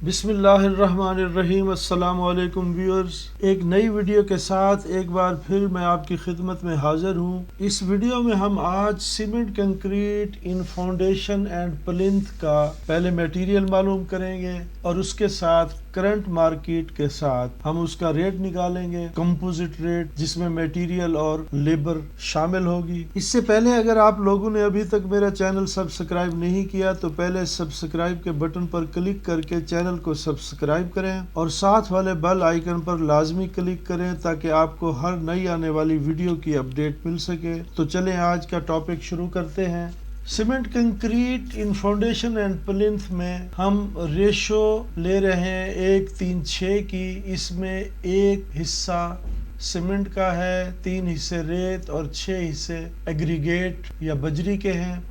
बिस्मिल्लाहिर्रहमानिर्रहीम। अस्सलाम वालेकुम व्यूअर्स, एक नई वीडियो के साथ एक बार फिर मैं आपकी खिदमत में हाजिर हूँ। इस वीडियो में हम आज cement concrete in foundation and plinth का पहले मटेरियल मालूम करेंगे और उसके साथ करंट मार्केट के साथ हम उसका रेट निकालेंगे, कंपोजिट रेट, जिसमें मटेरियल और लेबर शामिल होगी। इससे पहले अगर आप लोगों ने अभी तक मेरा चैनल सब्सक्राइब नहीं किया तो पहले सब्सक्राइब के बटन पर क्लिक करके चैनल को सब्सक्राइब करें और साथ वाले बेल आइकन पर लाजमी क्लिक करें ताकि आपको हर नई आने वाली वीडियो की अपडेट मिल सके। तो चलें आज का टॉपिक शुरू करते हैं। Cement concrete in foundation and plinth में हम रेशो ले रहे हैं 1:3:6 की। इसमें एक हिस्सा सीमेंट का है, 3 हिस्से रेत और 6 हिस्से एग्रीगेट या बजरी के हैं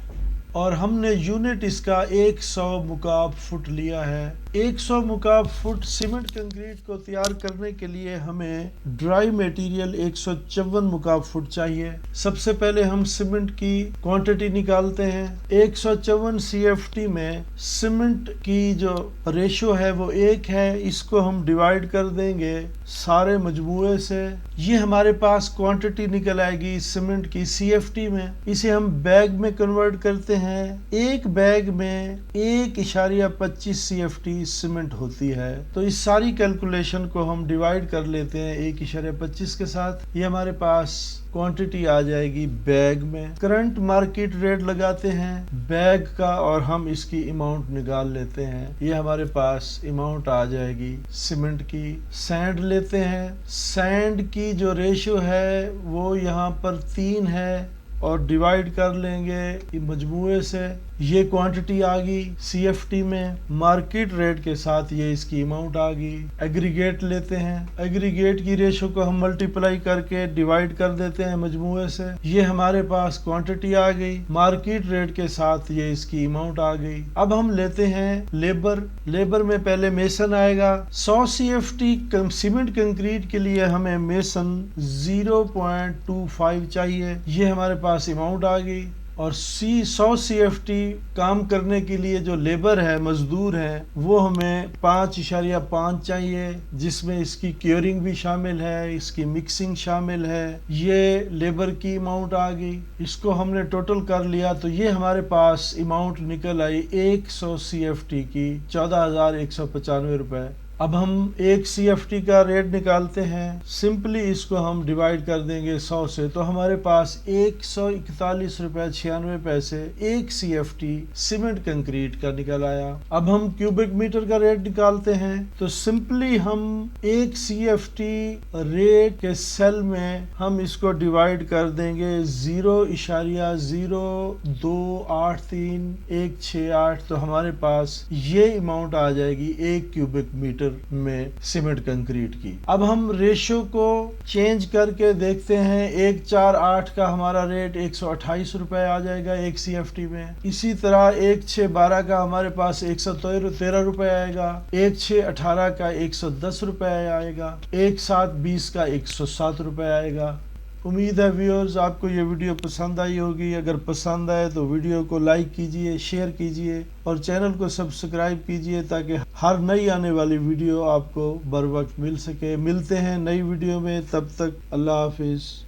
और हमने यूनिट इसका 100 मुकाब फुट लिया है। 100 मुकाब फुट सीमेंट कंक्रीट को तैयार करने के लिए हमें ड्राई मटेरियल 154 मुकाब फुट चाहिए। सबसे पहले हम सीमेंट की क्वांटिटी निकालते हैं। 154 CFT में सीमेंट की जो रेशो है वो 1 है। इसको हम डिवाइड कर देंगे सारे मजमूए से। ये हमारे पास क्वांटिटी निकल आएगी सीमेंट की CFT में। इसे हम बैग में कन्वर्ट करते हैं। एक बैग में 1.25 CFT सीमेंट होती है। तो इस सारी कैलकुलेशन को हम डिवाइड कर लेते हैं 1.25 के साथ। ये हमारे पास क्वांटिटी आ जाएगी बैग में। करंट मार्केट रेट लगाते हैं बैग का और हम इसकी अमाउंट निकाल लेते हैं। ये हमारे पास अमाउंट आ जाएगी सीमेंट की। सैंड लेते हैं। सैंड की जो रेशो है वो यहाँ पर 3 है और डिवाइड कर लेंगे मजमूए से। ये क्वांटिटी आ गई CFT में। मार्केट रेट के साथ ये इसकी अमाउंट आ गई। एग्रीगेट लेते हैं। एग्रीगेट की रेशो को हम मल्टीप्लाई करके डिवाइड कर देते हैं मजमूए से। ये हमारे पास क्वांटिटी आ गई। मार्केट रेट के साथ ये इसकी अमाउंट आ गई। अब हम लेते हैं लेबर। लेबर में पहले मेसन आएगा। 100 CFT सीमेंट कंक्रीट के लिए हमें मेसन 0.25 चाहिए। ये हमारे पास अमाउंट आ गई। और 100 CFT काम करने के लिए जो लेबर है, मजदूर है, वो हमें 5.5 चाहिए, जिसमें इसकी क्योरिंग भी शामिल है, इसकी मिक्सिंग शामिल है। ये लेबर की अमाउंट आ गई। इसको हमने टोटल कर लिया तो ये हमारे पास अमाउंट निकल आई 100 CFT की 14,195 रुपए। अब हम 1 CFT का रेट निकालते हैं। सिंपली इसको हम डिवाइड कर देंगे 100 से तो हमारे पास 141 रुपए 96 पैसे 1 CFT सीमेंट कंक्रीट का निकल आया। अब हम क्यूबिक मीटर का रेट निकालते हैं तो सिंपली हम 1 CFT रेट के सेल में हम इसको डिवाइड कर देंगे 0.0283168 तो हमारे पास ये अमाउंट आ जाएगी 1 क्यूबिक मीटर में सीमेंट कंक्रीट की। अब हम रेशो को चेंज करके देखते हैं। 148 का हमारा रेट 128 रुपए आ जाएगा 1 CFT में। इसी तरह 1612 का हमारे पास 113 रुपए आएगा। 1618 का 110 रुपए आएगा। 1720 का 107 रुपए आएगा। उम्मीद है व्यूअर्स आपको ये वीडियो पसंद आई होगी। अगर पसंद आए तो वीडियो को लाइक कीजिए, शेयर कीजिए और चैनल को सब्सक्राइब कीजिए ताकि हर नई आने वाली वीडियो आपको बर वक्त मिल सके। मिलते हैं नई वीडियो में, तब तक अल्लाह हाफिज।